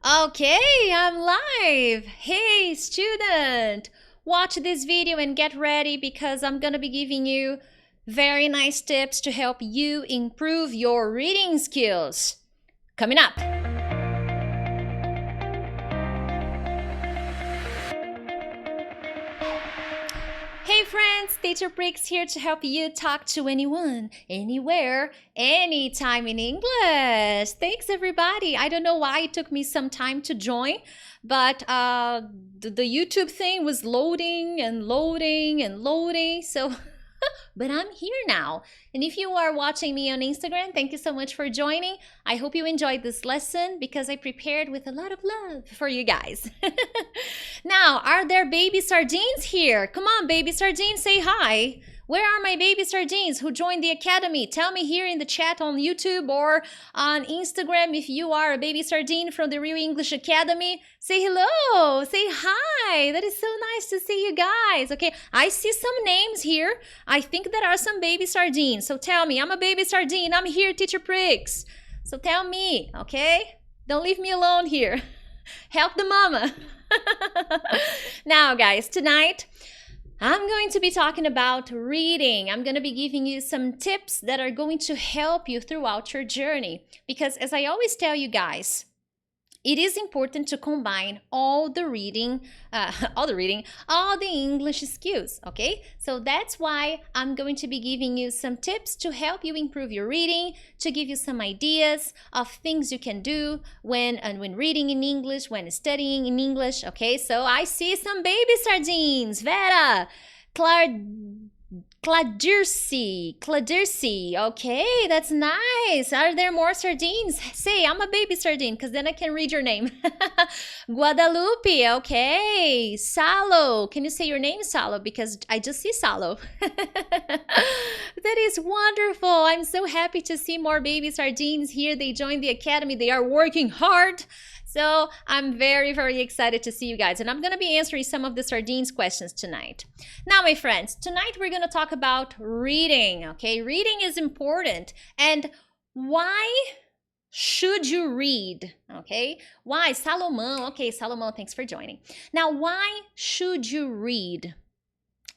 Okay, I'm live. Hey, student, watch this video and get ready because I'm gonna be giving you very nice tips to help you improve your reading skills. Coming up. Hey friends, Teacher Prix here to help you talk to anyone, anywhere, anytime in English. Thanks everybody. I don't know why it took me some time to join, but the YouTube thing was loading and loading and loading, so but I'm here now. And if you are watching me on Instagram, thank you so much for joining. I hope you enjoyed this lesson because I prepared with a lot of love for you guys. Now, are there baby sardines here? Come on, baby sardines, say hi. Where are my baby sardines who joined the academy? Tell me here in the chat on YouTube or on Instagram if you are a baby sardine from the Real English Academy. Say hello, say hi. That is so nice to see you guys. Okay, I see some names here. I think there are some baby sardines. So tell me, I'm a baby sardine. I'm here, Teacher Prix. So tell me, okay? Don't leave me alone here. Help the mama. Now, guys, tonight, I'm going to be talking about reading. I'm going to be giving you some tips that are going to help you throughout your journey. Because as I always tell you guys, it is important to combine all the English skills, okay? So that's why I'm going to be giving you some tips to help you improve your reading, to give you some ideas of things you can do when reading in English, when studying in English, okay? So I see some baby sardines. Vera, Cladircy, okay, that's nice. Are there more sardines? Say, I'm a baby sardine, because then I can read your name. Guadalupe, okay. Salo, can you say your name, Salo? Because I just see Salo. That is wonderful. I'm so happy to see more baby sardines here. They joined the academy. They are working hard. So I'm very, very excited to see you guys. And I'm going to be answering some of the sardines questions tonight. Now, my friends, tonight we're going to talk about reading, okay? Reading is important. And why should you read, okay? Why? Salomon, okay, Salomon, thanks for joining. Now, why should you read?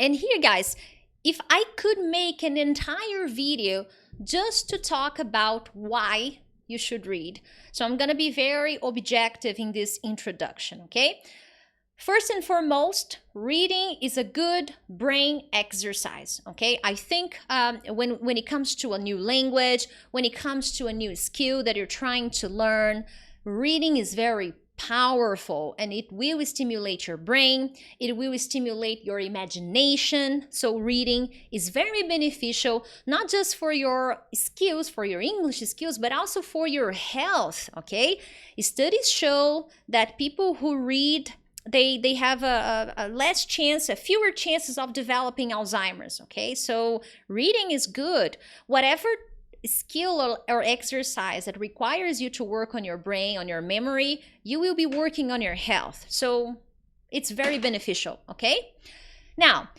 And here, guys, if I could make an entire video just to talk about why you should read. So I'm going to be very objective in this introduction, okay? First and foremost, reading is a good brain exercise, okay? I think when it comes to a new language, when it comes to a new skill that you're trying to learn, reading is very powerful and it will stimulate your brain, it will stimulate your imagination. So reading is very beneficial, not just for your skills, for your English skills, but also for your health, okay? Studies show that people who read, they have a less chance, a fewer chances of developing Alzheimer's, okay? So reading is good. Whatever skill or exercise that requires you to work on your brain, on your memory, you will be working on your health. So it's very beneficial, okay? Now,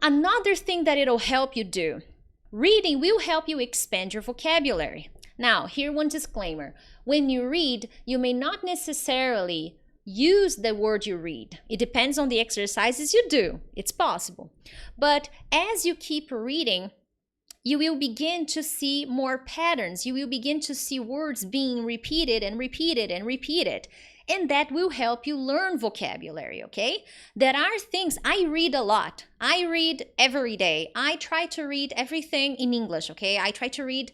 another thing that it'll help you do, reading will help you expand your vocabulary. Now, here one disclaimer. When you read, you may not necessarily use the word you read. It depends on the exercises you do. It's possible. But as you keep reading, you will begin to see more patterns. You will begin to see words being repeated and repeated and repeated. And that will help you learn vocabulary, okay? There are things, I read a lot. I read every day. I try to read everything in English, okay? I try to read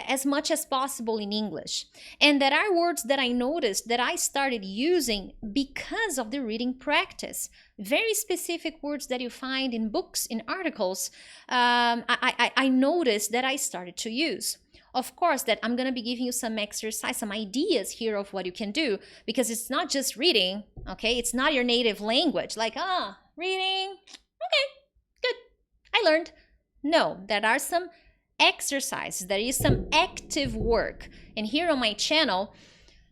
as much as possible in English. And there are words that I noticed that I started using because of the reading practice. Very specific words that you find in books, in articles, I noticed that I started to use. Of course, that I'm going to be giving you some exercise, some ideas here of what you can do, because it's not just reading, okay? It's not your native language, like, reading, okay, good, I learned. No, there are some exercises, there is some active work. And here on my channel,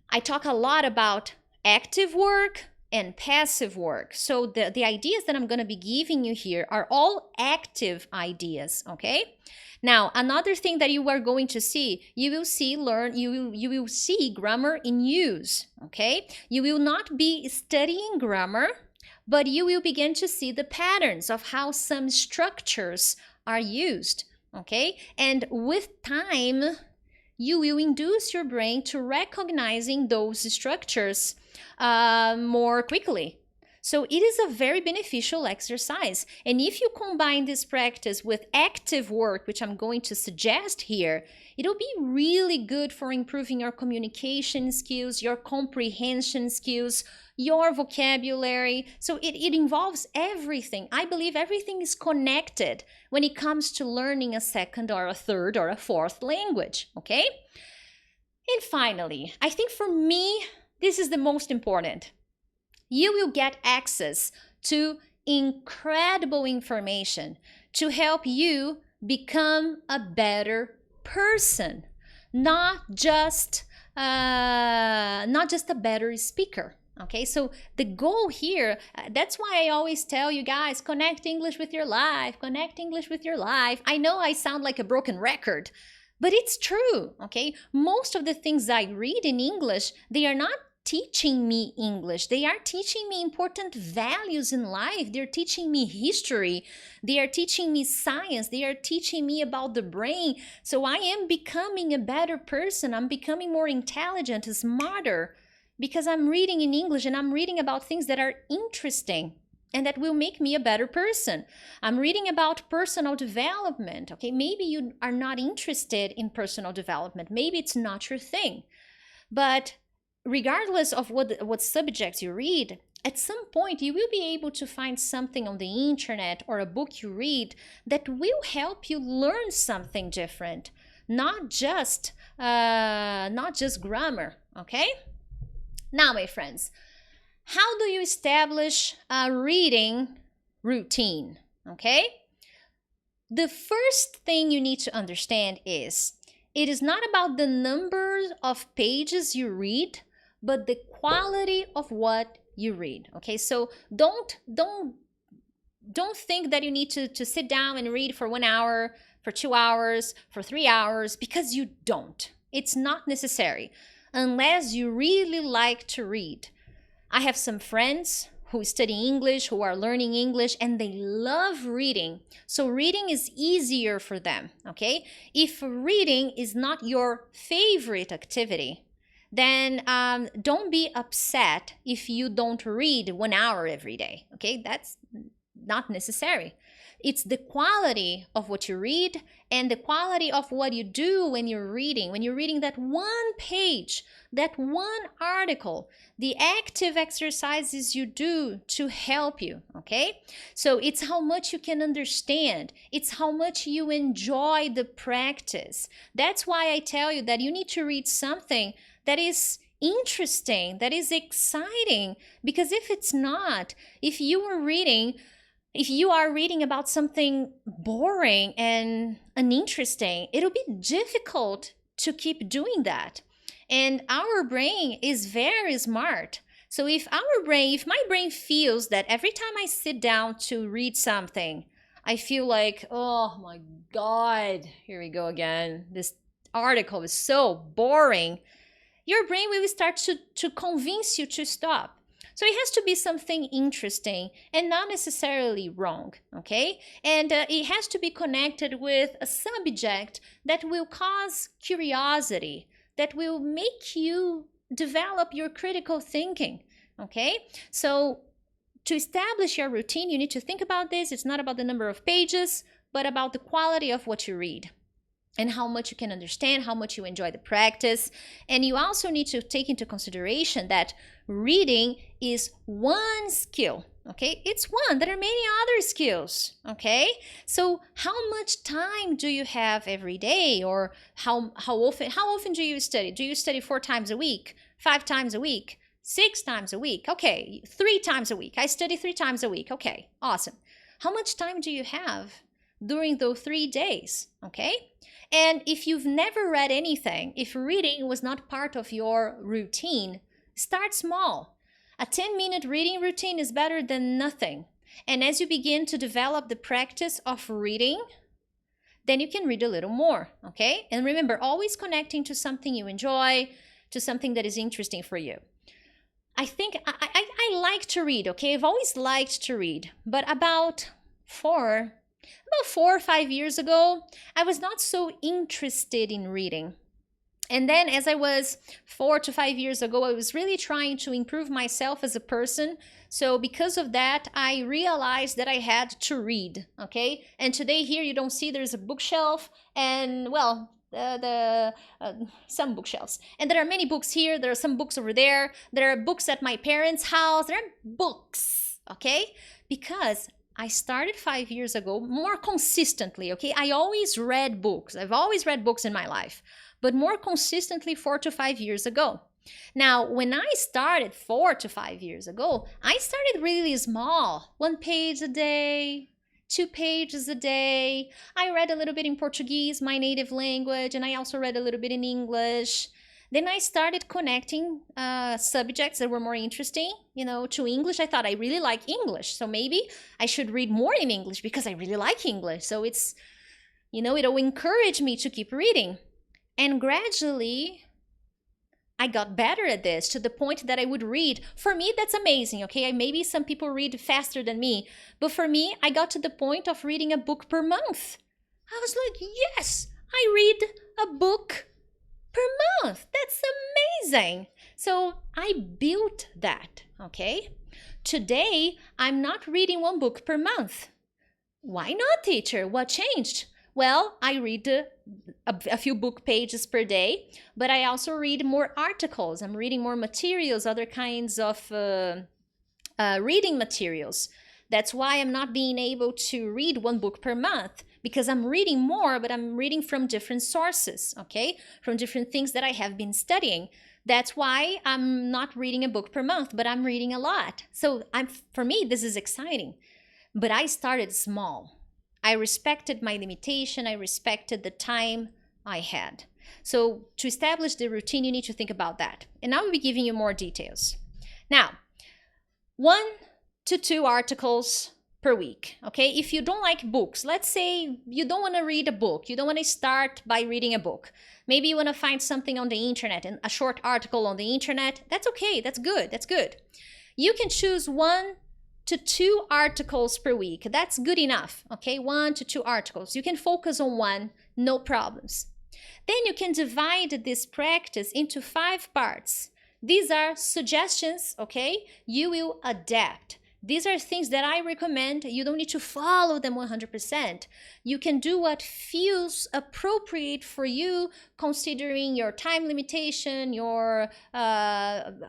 I talk a lot about active work, and passive work. So the ideas that I'm going to be giving you here are all active ideas, okay? Now, another thing that you are going to see, you will see grammar in use, okay? You will not be studying grammar, but you will begin to see the patterns of how some structures are used, okay? And with time, you will induce your brain to recognizing those structures more quickly. So it is a very beneficial exercise. And if you combine this practice with active work, which I'm going to suggest here, it'll be really good for improving your communication skills, your comprehension skills, your vocabulary. So it involves everything. I believe everything is connected when it comes to learning a second or a third or a fourth language, okay? And finally, I think for me, this is the most important. You will get access to incredible information to help you become a better person, not just a better speaker. Okay, so the goal here, that's why I always tell you guys, connect English with your life, connect English with your life. I know I sound like a broken record, but it's true, okay? Most of the things I read in English, they are not teaching me English. They are teaching me important values in life. They're teaching me history. They are teaching me science. They are teaching me about the brain. So I am becoming a better person. I'm becoming more intelligent, smarter, because I'm reading in English and I'm reading about things that are interesting and that will make me a better person. I'm reading about personal development. Okay, maybe you are not interested in personal development. Maybe it's not your thing. But regardless of what subjects you read, at some point you will be able to find something on the internet or a book you read that will help you learn something different, not just grammar, okay? Now, my friends, how do you establish a reading routine, okay? The first thing you need to understand is it is not about the number of pages you read, but the quality of what you read, okay? So don't think that you need to sit down and read for 1 hour, for 2 hours, for 3 hours, because you don't. It's not necessary unless you really like to read. I have some friends who study English, who are learning English, and they love reading. So reading is easier for them, okay? If reading is not your favorite activity, then don't be upset if you don't read 1 hour every day, okay? That's not necessary. It's the quality of what you read and the quality of what you do when you're reading. When you're reading that one page, that one article, the active exercises you do to help you, okay? So it's how much you can understand. It's how much you enjoy the practice. That's why I tell you that you need to read something that is interesting, that is exciting. Because if it's not, if you are reading about something boring and uninteresting, it'll be difficult to keep doing that. And our brain is very smart. So if my brain feels that every time I sit down to read something, I feel like, oh my God, here we go again. This article is so boring. Your brain will start to convince you to stop. So it has to be something interesting and not necessarily wrong, okay? And it has to be connected with a subject that will cause curiosity, that will make you develop your critical thinking, okay? So to establish your routine, you need to think about this. It's not about the number of pages, but about the quality of what you read and how much you can understand, how much you enjoy the practice. And you also need to take into consideration that reading is one skill, okay? It's one. There are many other skills, okay? So how much time do you have every day, or how often do you study? Do you study 4 times a week, 5 times a week, 6 times a week? Okay, 3 times a week. I study 3 times a week. Okay, awesome. How much time do you have during those 3 days, okay? And if you've never read anything, if reading was not part of your routine, start small. A 10-minute reading routine is better than nothing. And as you begin to develop the practice of reading, then you can read a little more, okay? And remember, always connecting to something you enjoy, to something that is interesting for you. I think I like to read, okay? I've always liked to read, but about 4 or 5 years ago, I was not so interested in reading. And then as I was 4 to 5 years ago, I was really trying to improve myself as a person. So because of that, I realized that I had to read, okay? And today here you don't see there's a bookshelf and, well, some bookshelves. And there are many books here. There are some books over there. There are books at my parents' house. There are books, okay? Because I started 5 years ago more consistently, okay? I always read books. I've always read books in my life, but more consistently 4 to 5 years ago. Now, when I started 4 to 5 years ago, I started really small. 1 page a day, 2 pages a day. I read a little bit in Portuguese, my native language, and I also read a little bit in English. Then I started connecting subjects that were more interesting, to English. I thought I really like English, so maybe I should read more in English because I really like English. So it's, it'll encourage me to keep reading. And gradually, I got better at this to the point that I would read. For me, that's amazing, okay? Maybe some people read faster than me, but for me, I got to the point of reading a book per month. I was like, yes, I read a book per month. That's amazing. So I built that, okay? Today, I'm not reading 1 book per month. Why not, teacher? What changed? Well, I read a few book pages per day, but I also read more articles. I'm reading more materials, other kinds of reading materials. That's why I'm not being able to read 1 book per month, because I'm reading more, but I'm reading from different sources, okay? From different things that I have been studying. That's why I'm not reading a book per month, but I'm reading a lot. So for me, this is exciting. But I started small. I respected my limitation. I respected the time I had. So to establish the routine, you need to think about that. And I will be giving you more details. Now, 1 to 2 articles per week, okay? If you don't like books, let's say you don't want to read a book. You don't want to start by reading a book. Maybe you want to find something on the internet, and a short article on the internet. That's okay. That's good. That's good. You can choose 1 to 2 articles per week. That's good enough, okay? 1 to 2 articles. You can focus on 1, no problems. Then you can divide this practice into 5 parts. These are suggestions, okay? You will adapt. These are things that I recommend. You don't need to follow them 100%. You can do what feels appropriate for you, considering your time limitation, your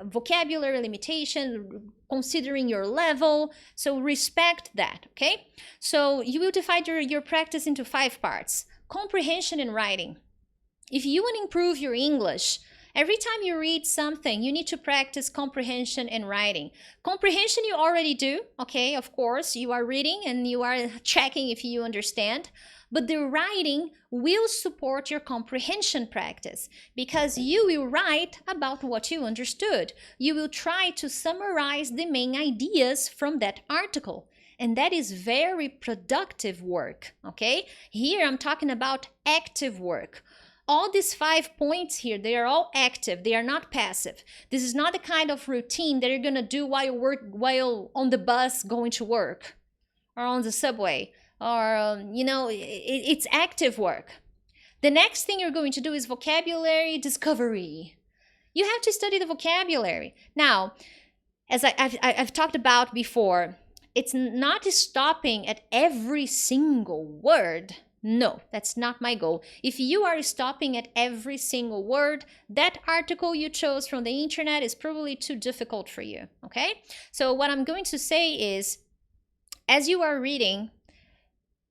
vocabulary limitation, considering your level. So respect that, okay? So you will divide your practice into 5 parts. Comprehension and writing. If you want to improve your English, every time you read something, you need to practice comprehension and writing. Comprehension you already do, okay? Of course, you are reading and you are checking if you understand. But the writing will support your comprehension practice because you will write about what you understood. You will try to summarize the main ideas from that article. And that is very productive work, okay? Here I'm talking about active work. All these 5 points here, they are all active. They are not passive. This is not the kind of routine that you're going to do while on the bus going to work or on the subway or, it's active work. The next thing you're going to do is vocabulary discovery. You have to study the vocabulary. Now, as I've talked about before, it's not stopping at every single word. No, that's not my goal. If you are stopping at every single word, that article you chose from the internet is probably too difficult for you, okay? So what I'm going to say is, as you are reading,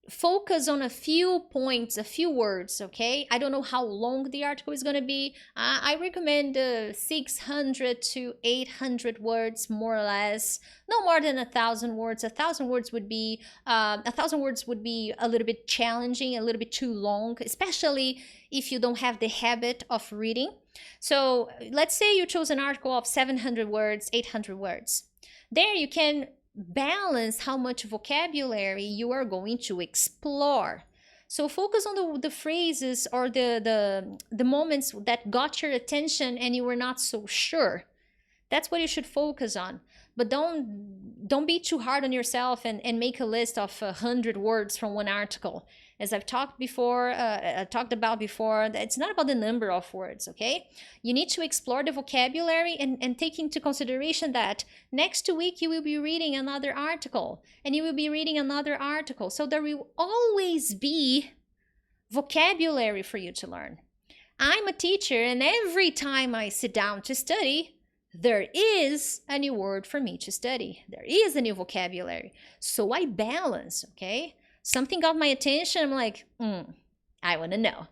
focus on a few points, a few words, okay? I don't know how long the article is going to be. I recommend 600 to 800 words, more or less. No more than 1,000 words. 1,000 words would be a little bit challenging, a little bit too long, especially if you don't have the habit of reading. So let's say you chose an article of 700 words, 800 words. There you can balance how much vocabulary you are going to explore. So focus on the phrases or the moments that got your attention and you were not so sure. That's what you should focus on. But don't be too hard on yourself and make a list of 100 words from one article. As I've talked about before, it's not about the number of words, okay? You need to explore the vocabulary and take into consideration that next week you will be reading another article and you will be reading another article. So there will always be vocabulary for you to learn. I'm a teacher, and every time I sit down to study, there is a new word for me to study. There is a new vocabulary. So I balance, okay? Something got my attention, I'm like, I want to know.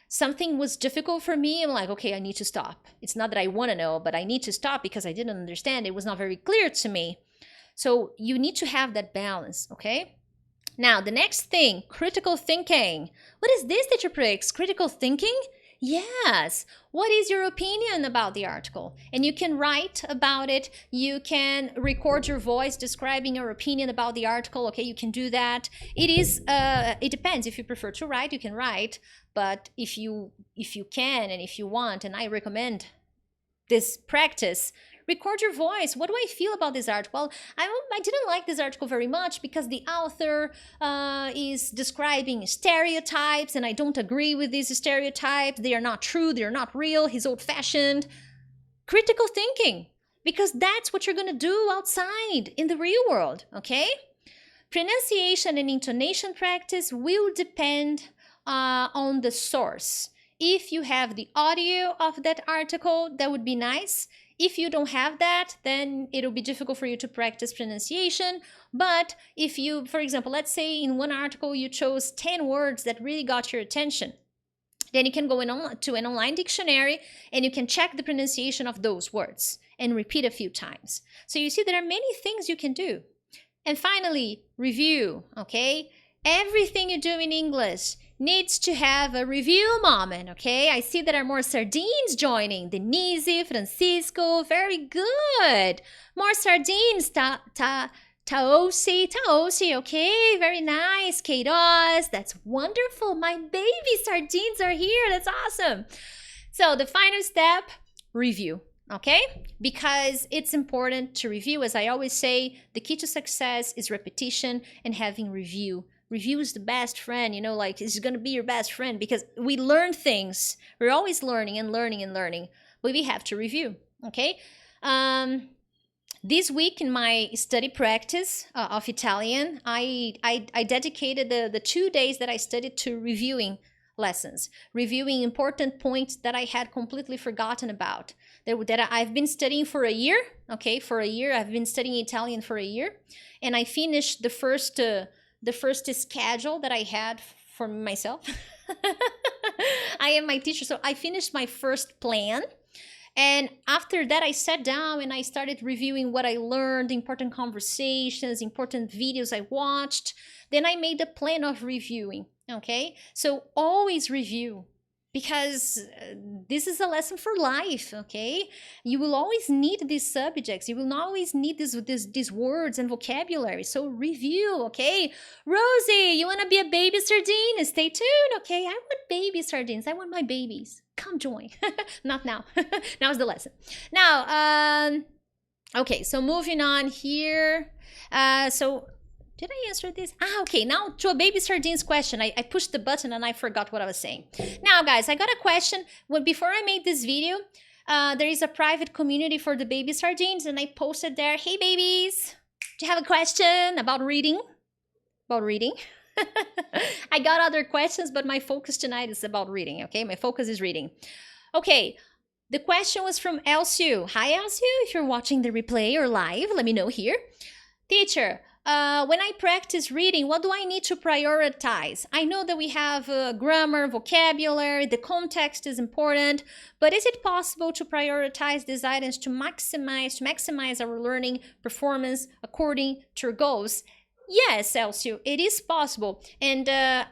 Something was difficult for me, I'm like, okay, I need to stop. It's not that I want to know, but I need to stop because I didn't understand. It was not very clear to me. So you need to have that balance, okay? Now, the next thing, critical thinking. What is this, Teacher Prix? Critical thinking? Yes. What is your opinion about the article? And you can write about it. You can record your voice describing your opinion about the article. Okay, you can do that. It depends. If you prefer to write, you can write. But if you can and if you want, and I recommend this practice, record your voice. What do I feel about this article? Well, I didn't like this article very much because the author is describing stereotypes, and I don't agree with these stereotypes. They are not true. They are not real. He's old-fashioned. Critical thinking, because that's what you're going to do outside in the real world, okay? Pronunciation and intonation practice will depend on the source. If you have the audio of that article, that would be nice. If you don't have that, then it'll be difficult for you to practice pronunciation. But if you, for example, let's say in one article you chose 10 words that really got your attention, then you can go to an online dictionary and you can check the pronunciation of those words and repeat a few times. So you see there are many things you can do. And finally, review, okay? Everything you do in English needs to have a review moment, okay? I see there are more sardines joining. Denise, Francisco, very good. More sardines. Taosi, okay? Very nice. Queiroz, that's wonderful. My baby sardines are here. That's awesome. So the final step, review, okay? Because it's important to review. As I always say, the key to success is repetition and having review. Review is the best friend, you know, like it's going to be your best friend because we learn things. We're always learning and learning and learning, but we have to review, okay? This week in my study practice of Italian, I dedicated the 2 days that I studied to reviewing lessons, reviewing important points that I had completely forgotten about, that I've been studying for a year, okay? For a year, I've been studying Italian for a year, and I finished the first schedule that I had for myself. I am my teacher, so I finished my first plan. And after that, I sat down and I started reviewing what I learned, important conversations, important videos I watched. Then I made a plan of reviewing, okay? So always review, because this is a lesson for life, okay? You will always need these subjects. You will always need these words and vocabulary. So review, okay? Rosie, you want to be a baby sardine? Stay tuned, okay? I want baby sardines. I want my babies. Come join. Not now. Now is the lesson. Now, okay, so moving on here. Did I answer this? Okay, now to a baby sardines question. I pushed the button and I forgot what I was saying. Now, guys, I got a question. Before I made this video, there is a private community for the baby sardines, and I posted there, hey, babies, do you have a question about reading? I got other questions, but my focus tonight is about reading, okay? My focus is reading. Okay, the question was from Elsu. Hi, Elsu. If you're watching the replay or live, let me know here. Teacher, When I practice reading, what do I need to prioritize? I know that we have grammar, vocabulary, the context is important, but is it possible to prioritize these items to maximize our learning performance according to our goals? Yes, Elcio, it is possible. And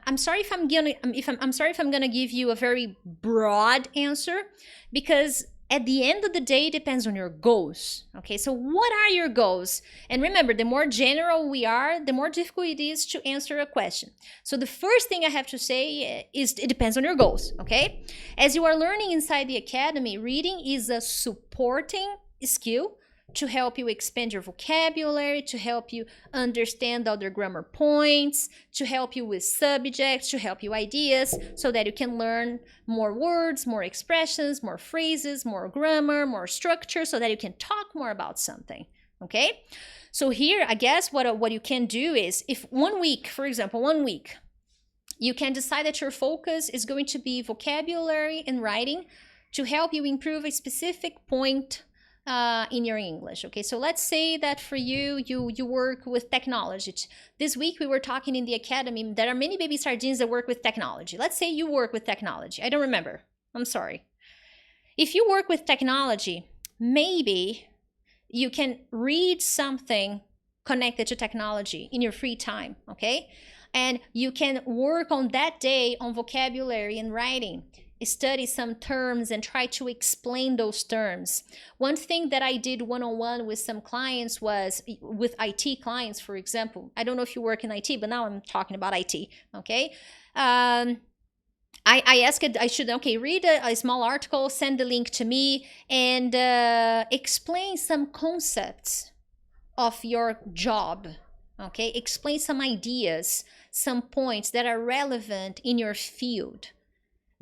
I'm sorry if I'm gonna give you a very broad answer, because at the end of the day, it depends on your goals. Okay, so what are your goals? And remember, the more general we are, the more difficult it is to answer a question. So the first thing I have to say is it depends on your goals. Okay, as you are learning inside the academy, reading is a supporting skill to help you expand your vocabulary, to help you understand other grammar points, to help you with subjects, to help you ideas, so that you can learn more words, more expressions, more phrases, more grammar, more structure, so that you can talk more about something, okay? So here, I guess what you can do is, if 1 week, for example, 1 week, you can decide that your focus is going to be vocabulary and writing to help you improve a specific point in your English. Okay, so let's say that for you work with technology. This week we were talking in the academy, there are many baby sardines that work with technology. Let's say you work with technology. I don't remember. I'm sorry. If you work with technology, maybe you can read something connected to technology in your free time, okay? And you can work on that day on vocabulary and writing. Study some terms and try to explain those terms. One thing that I did one-on-one with some clients was, with IT clients, for example. I don't know if you work in IT, but now I'm talking about IT, okay? I asked it, I should, okay, read a small article, send the link to me, and explain some concepts of your job, okay? Explain some ideas, some points that are relevant in your field,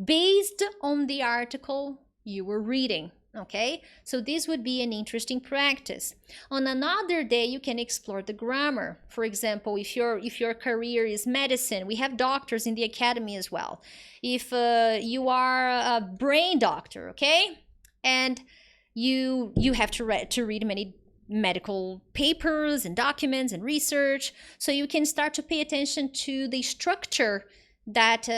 based on the article you were reading, okay? So this would be an interesting practice. On another day, you can explore the grammar. For example, if your career is medicine, we have doctors in the academy as well. If you are a brain doctor, okay? And you have to read many medical papers and documents and research, so you can start to pay attention to the structure that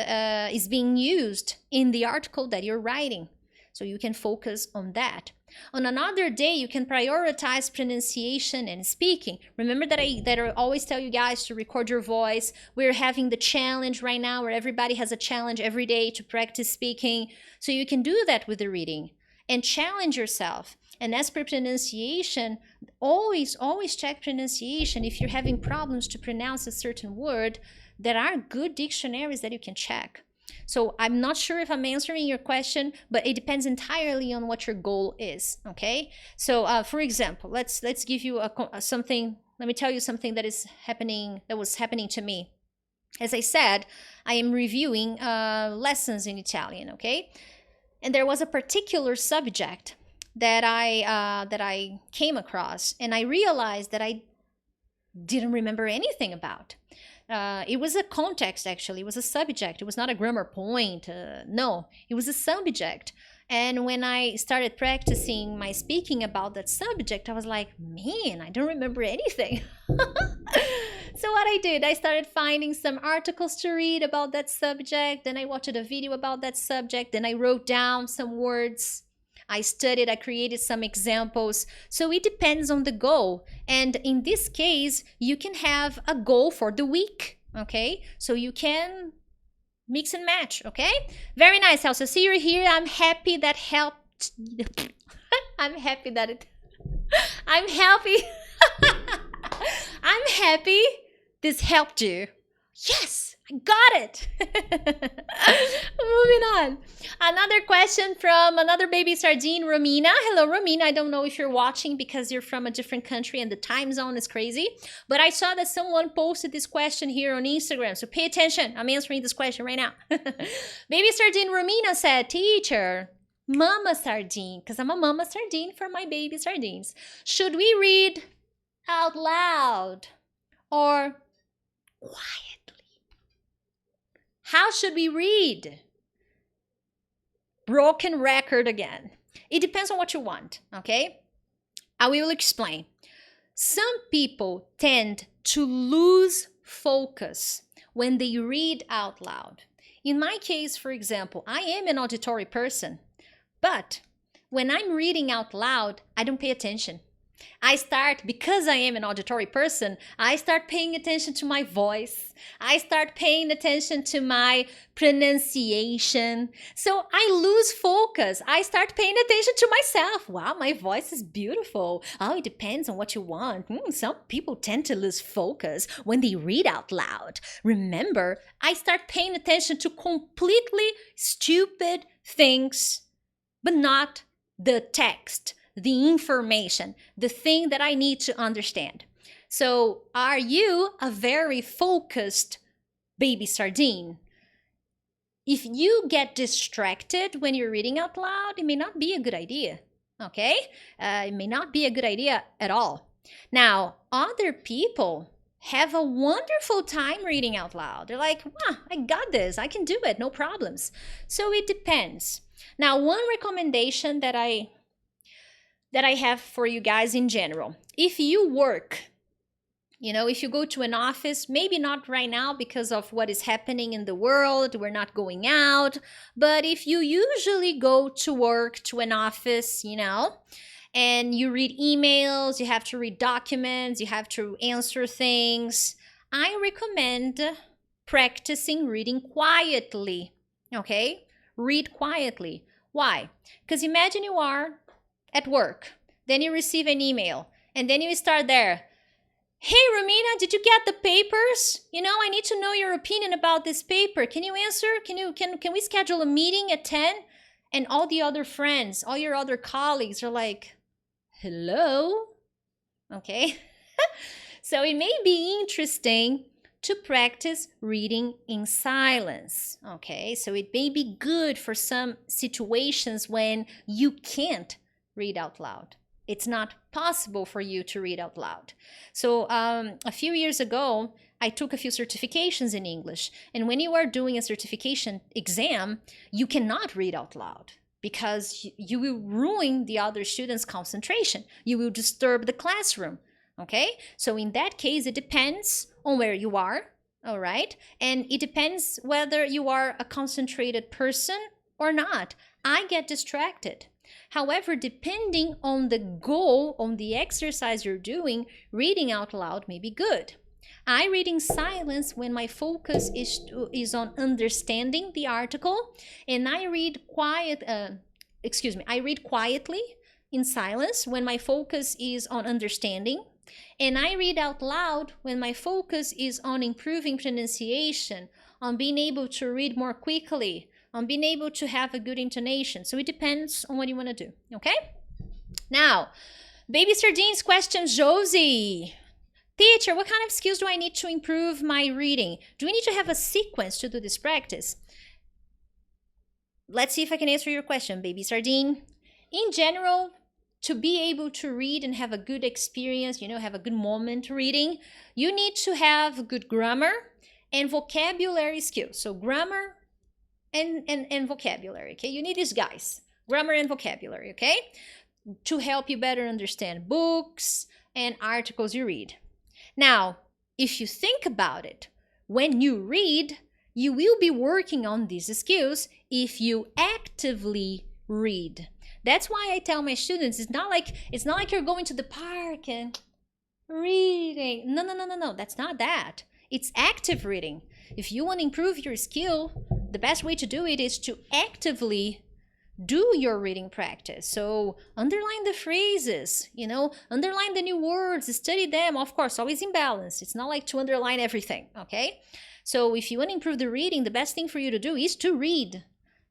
is being used in the article that you're writing. So you can focus on that. On another day, you can prioritize pronunciation and speaking. Remember that I always tell you guys to record your voice. We're having the challenge right now where everybody has a challenge every day to practice speaking. So you can do that with the reading and challenge yourself. And as per pronunciation, always check pronunciation. If you're having problems to pronounce a certain word, there are good dictionaries that you can check. So I'm not sure if I'm answering your question, but it depends entirely on what your goal is, okay? So for example, let's give you something. Let me tell you something that was happening to me. As I said, I am reviewing lessons in Italian, okay? And there was a particular subject that I came across, and I realized that I didn't remember anything about. It was a context, actually. It was a subject. It was not a grammar point. No, it was a subject. And when I started practicing my speaking about that subject, I was like, man, I don't remember anything. So what I did, I started finding some articles to read about that subject. Then I watched a video about that subject. Then I wrote down some words. I studied, I created some examples. So it depends on the goal. And in this case, you can have a goal for the week, okay? So you can mix and match, okay? Very nice, Elsa. See you here. I'm happy that helped. I'm happy that it... I'm happy. I'm happy this helped you. Yes, I got it. Moving on. Another question from another baby sardine, Romina. Hello, Romina. I don't know if you're watching because you're from a different country and the time zone is crazy. But I saw that someone posted this question here on Instagram. So pay attention. I'm answering this question right now. Baby sardine Romina said, teacher, mama sardine, because I'm a mama sardine for my baby sardines. Should we read out loud or quietly? How should we read? Broken record again. It depends on what you want, okay? I will explain. Some people tend to lose focus when they read out loud. In my case, for example, I am an auditory person, but when I'm reading out loud, I don't pay attention. Because I am an auditory person, I start paying attention to my voice. I start paying attention to my pronunciation. So I lose focus. I start paying attention to myself. Wow, my voice is beautiful. Oh, it depends on what you want. Some people tend to lose focus when they read out loud. Remember, I start paying attention to completely stupid things, but not the text, the information, the thing that I need to understand. So, are you a very focused baby sardine? If you get distracted when you're reading out loud, it may not be a good idea, okay? It may not be a good idea at all. Now, other people have a wonderful time reading out loud. They're like, I got this, I can do it, no problems. So it depends. Now, one recommendation that I have for you guys in general. If you work, if you go to an office, maybe not right now because of what is happening in the world, we're not going out, but if you usually go to work to an office, and you read emails, you have to read documents, you have to answer things, I recommend practicing reading quietly, okay? Read quietly. Why? Because imagine you are at work, then you receive an email, and then you start there. Hey, Romina, did you get the papers? I need to know your opinion about this paper. Can you answer? Can we schedule a meeting at 10? And all the other friends, all your other colleagues are like, hello? Okay. So it may be interesting to practice reading in silence. Okay. So it may be good for some situations when you can't read out loud. It's not possible for you to read out loud. So a few years ago, I took a few certifications in English. And when you are doing a certification exam, you cannot read out loud because you will ruin the other students' concentration. You will disturb the classroom. Okay? So in that case, it depends on where you are. All right? And it depends whether you are a concentrated person or not. I get distracted. However, depending on the goal, on the exercise you're doing, reading out loud may be good. I read in silence when my focus is on understanding the article, and I read quietly in silence when my focus is on understanding, and I read out loud when my focus is on improving pronunciation, on being able to read more quickly, on being able to have a good intonation. So it depends on what you want to do, okay? Now, baby sardines question, Josie. Teacher, what kind of skills do I need to improve my reading? Do we need to have a sequence to do this practice? Let's see if I can answer your question, baby sardine. In general, to be able to read and have a good experience, have a good moment reading, you need to have good grammar and vocabulary skills. So grammar and vocabulary, okay? You need these guys, grammar and vocabulary, okay? To help you better understand books and articles you read. Now, if you think about it, when you read, you will be working on these skills if you actively read. That's why I tell my students, it's not like you're going to the park and reading. No. That's not that. It's active reading. If you want to improve your skill, the best way to do it is to actively do your reading practice. So underline the phrases, underline the new words, study them. Of course, always in balance. It's not like to underline everything, okay? So if you want to improve the reading, the best thing for you to do is to read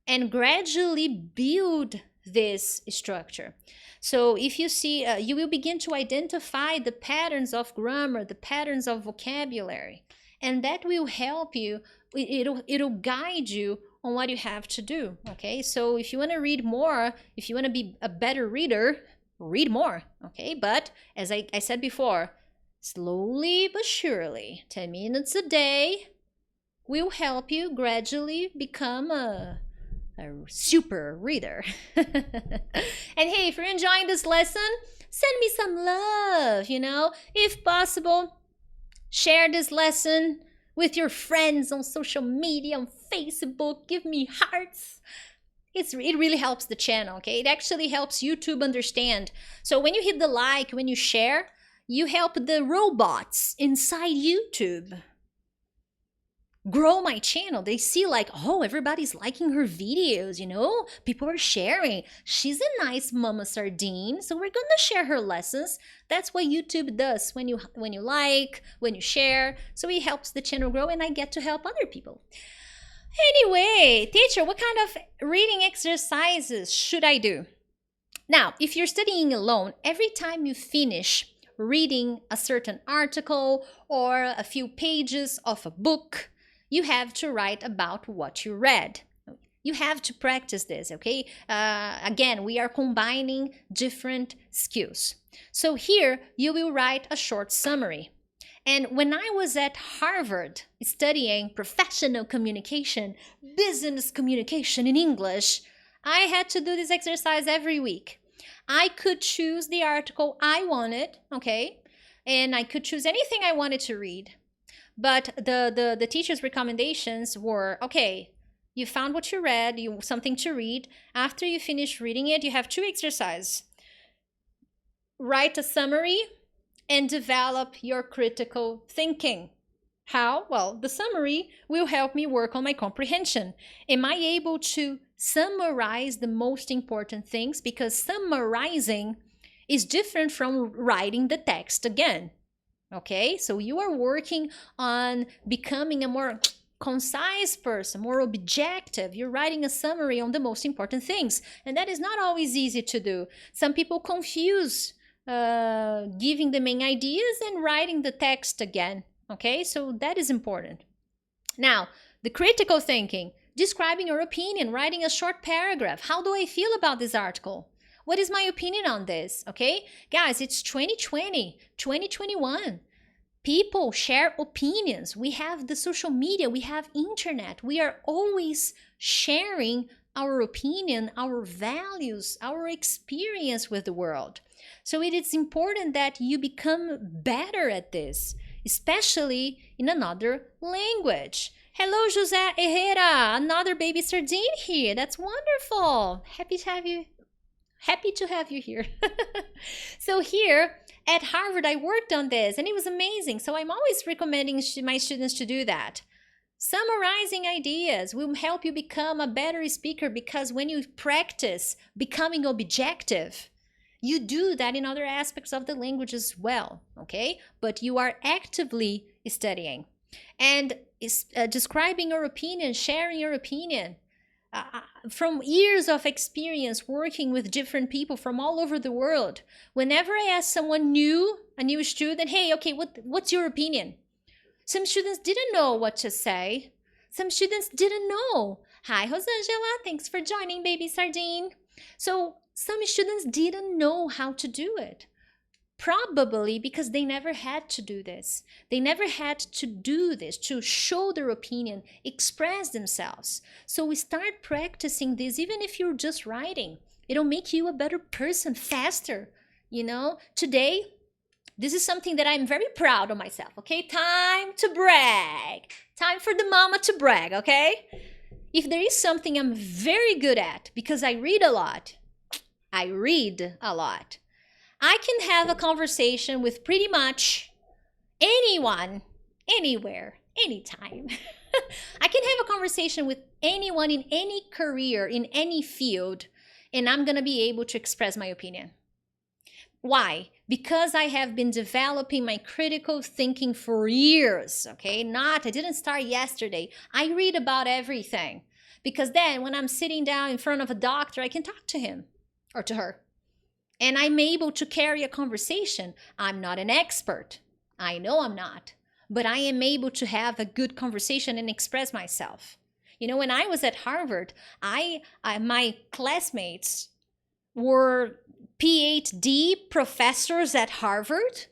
and gradually build this structure. So if you see, you will begin to identify the patterns of grammar, the patterns of vocabulary, and that will help you. It'll guide you on what you have to do, okay? So if you want to read more, if you want to be a better reader, read more, okay? But as I said before, slowly but surely, 10 minutes a day will help you gradually become a super reader. And hey, if you're enjoying this lesson, send me some love, if possible. Share this lesson with your friends on social media, on Facebook. Give me hearts. It really helps the channel, okay? It actually helps YouTube understand. So when you hit the like, when you share, you help the robots inside YouTube grow my channel. They see like, oh, everybody's liking her videos, you know? People are sharing. She's a nice mama sardine, so we're gonna share her lessons. That's what YouTube does when you like, when you share. So it helps the channel grow and I get to help other people. Anyway, teacher, what kind of reading exercises should I do? Now, if you're studying alone, every time you finish reading a certain article or a few pages of a book, you have to write about what you read. You have to practice this, okay? Again, we are combining different skills. So here, you will write a short summary. And when I was at Harvard studying professional communication, business communication in English, I had to do this exercise every week. I could choose the article I wanted, okay? And I could choose anything I wanted to read. But the teacher's recommendations were, okay, you found what you read, something to read. After you finish reading it, you have two exercises. Write a summary and develop your critical thinking. How? Well, the summary will help me work on my comprehension. Am I able to summarize the most important things? Because summarizing is different from writing the text again. Okay, so you are working on becoming a more concise person, more objective. You're writing a summary on the most important things, and that is not always easy to do. Some people confuse giving the main ideas and writing the text again. Okay, so that is important. Now, the critical thinking, describing your opinion, writing a short paragraph. How do I feel about this article? What is my opinion on this? Okay, guys, it's 2020, 2021. People share opinions. We have the social media, we have internet. We are always sharing our opinion, our values, our experience with the world. So it is important that you become better at this, especially in another language. Hello, José Herrera, another baby sardine here. That's wonderful. Happy to have you here. So here at Harvard, I worked on this and it was amazing. So I'm always recommending my students to do that. Summarizing ideas will help you become a better speaker, because when you practice becoming objective, you do that in other aspects of the language as well, okay? But you are actively studying. And describing your opinion, sharing your opinion, from years of experience working with different people from all over the world, whenever I ask someone new, a new student, hey, okay, what's your opinion? Some students didn't know what to say. Some students didn't know. Hi, Rosangela, thanks for joining, baby sardine. So some students didn't know how to do it. Probably because they never had to do this. They never had to do this, to show their opinion, express themselves. So we start practicing this, even if you're just writing. It'll make you a better person faster. You know, today, this is something that I'm very proud of myself, okay? Time to brag. Time for the mama to brag, okay? If there is something I'm very good at, because I read a lot, I can have a conversation with pretty much anyone, anywhere, anytime. I can have a conversation with anyone in any career, in any field, and I'm going to be able to express my opinion. Why? Because I have been developing my critical thinking for years, okay? I didn't start yesterday. I read about everything. Because then when I'm sitting down in front of a doctor, I can talk to him or to her. And I'm able to carry a conversation. I'm not an expert. I know I'm not. But I am able to have a good conversation and express myself. You know, when I was at Harvard, my classmates were PhD professors at Harvard,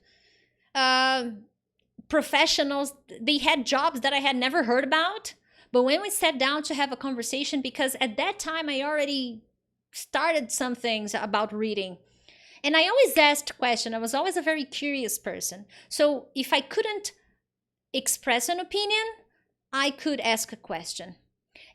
professionals. They had jobs that I had never heard about. But when we sat down to have a conversation, because at that time I already started some things about reading, and I always asked questions. I was always a very curious person. So if I couldn't express an opinion, I could ask a question.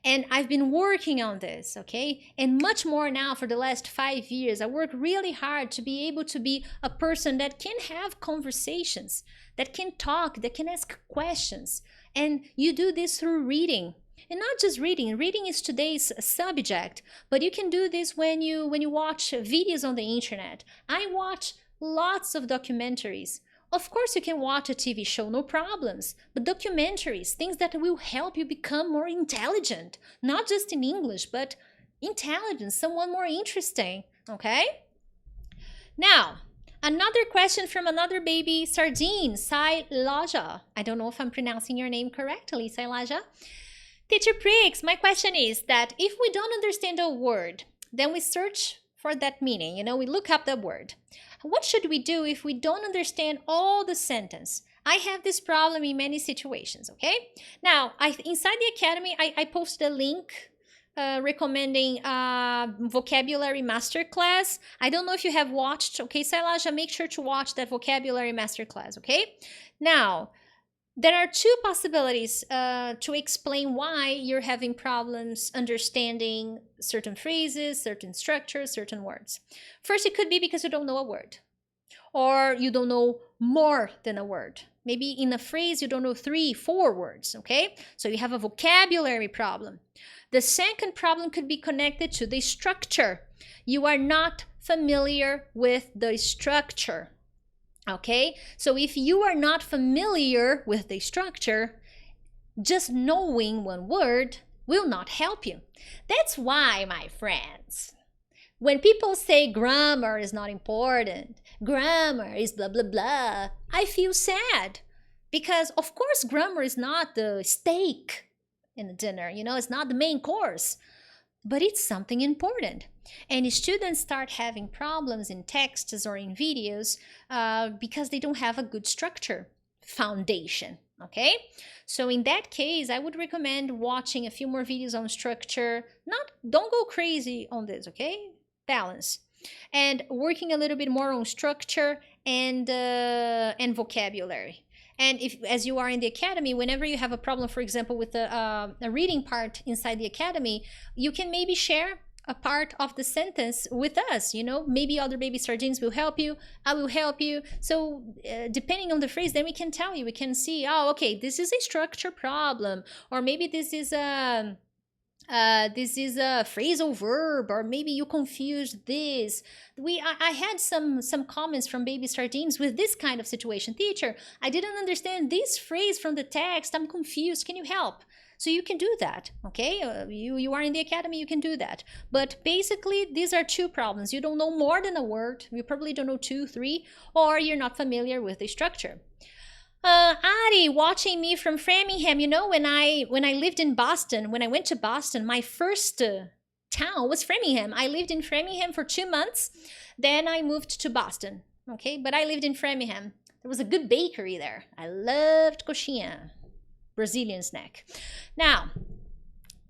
And I've been working on this, okay? And much more now for the last 5 years. I work really hard to be able to be a person that can have conversations, that can talk, that can ask questions. And you do this through reading. And not just reading. Reading is today's subject, but you can do this when you watch videos on the internet. I watch lots of documentaries. Of course, you can watch a TV show, no problems. But documentaries, things that will help you become more intelligent, not just in English, but intelligent, someone more interesting, okay? Now, another question from another baby sardine, Sailaja. I don't know if I'm pronouncing your name correctly, Sailaja. Teacher Prix, my question is that if we don't understand a word, then we search for that meaning, we look up the word. What should we do if we don't understand all the sentence? I have this problem in many situations, okay? Now, inside the Academy, I posted a link recommending vocabulary masterclass. I don't know if you have watched, okay, Sailaja, make sure to watch that vocabulary masterclass, okay? Now, there are two possibilities to explain why you're having problems understanding certain phrases, certain structures, certain words. First, it could be because you don't know a word, or you don't know more than a word. Maybe in a phrase, you don't know 3, 4 words, okay? So you have a vocabulary problem. The second problem could be connected to the structure. You are not familiar with the structure. Okay, so if you are not familiar with the structure, just knowing one word will not help you. That's why, my friends, when people say grammar is not important, grammar is blah, blah, blah, I feel sad. Because, of course, grammar is not the steak in the dinner, it's not the main course, but it's something important. And students start having problems in texts or in videos because they don't have a good structure foundation, okay? So in that case, I would recommend watching a few more videos on structure. Don't go crazy on this, okay? Balance. And working a little bit more on structure and vocabulary. And if, as you are in the Academy, whenever you have a problem, for example, with a reading part inside the Academy, you can maybe share a part of the sentence with us, maybe other baby sardines will help you, I will help you. So depending on the phrase, then we can tell you, we can see, oh, okay, this is a structure problem, or maybe this is a phrasal verb, or maybe you confused this. I had some comments from baby sardines with this kind of situation. Teacher, I didn't understand this phrase from the text, I'm confused, can you help? So you can do that, okay? You are in the Academy, you can do that. But basically, these are two problems. You don't know more than a word, you probably don't know 2, 3, or you're not familiar with the structure. Ari, watching me from Framingham, when I lived in Boston, when I went to Boston, my first town was Framingham. I lived in Framingham for 2 months, then I moved to Boston, okay? But I lived in Framingham. There was a good bakery there. I loved coxinha, Brazilian snack. Now,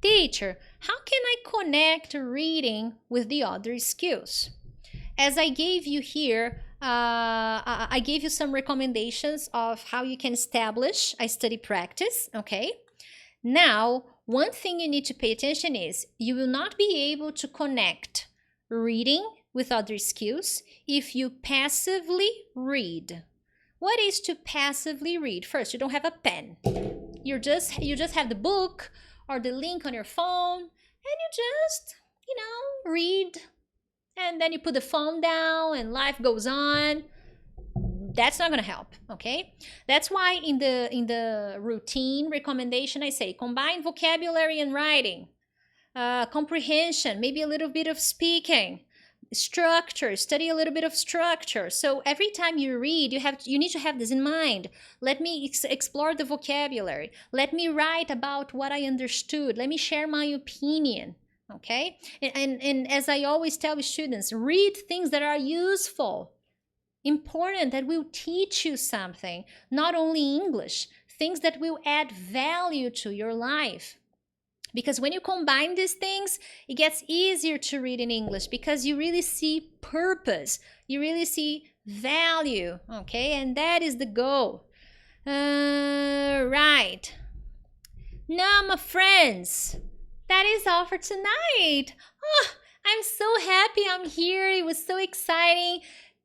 teacher, how can I connect reading with the other skills? As I gave you here, I gave you some recommendations of how you can establish a study practice, okay? Now, one thing you need to pay attention is you will not be able to connect reading with other skills if you passively read. What is to passively read? First, you don't have a pen. You just have the book or the link on your phone, and you just, read. And then you put the phone down and life goes on. That's not going to help, okay? That's why in the routine recommendation I say combine vocabulary and writing, comprehension, maybe a little bit of speaking, structure, study a little bit of structure. So every time you read, you need to have this in mind. Let me explore the vocabulary. Let me write about what I understood. Let me share my opinion. Okay, and as I always tell students, read things that are useful, important, that will teach you something, not only English, things that will add value to your life. Because when you combine these things, it gets easier to read in English because you really see purpose, you really see value, okay? And that is the goal. Right. Now, my friends, that is all for tonight. Oh, I'm so happy I'm here. It was so exciting.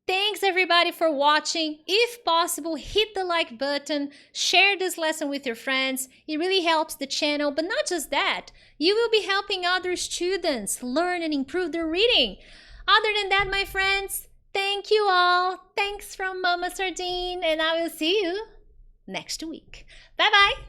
Thanks everybody for watching. If possible, hit the like button, share this lesson with your friends. It really helps the channel, but not just that. You will be helping other students learn and improve their reading. Other than that, my friends, thank you all. Thanks from Mama Sardine, and I will see you next week. Bye-bye.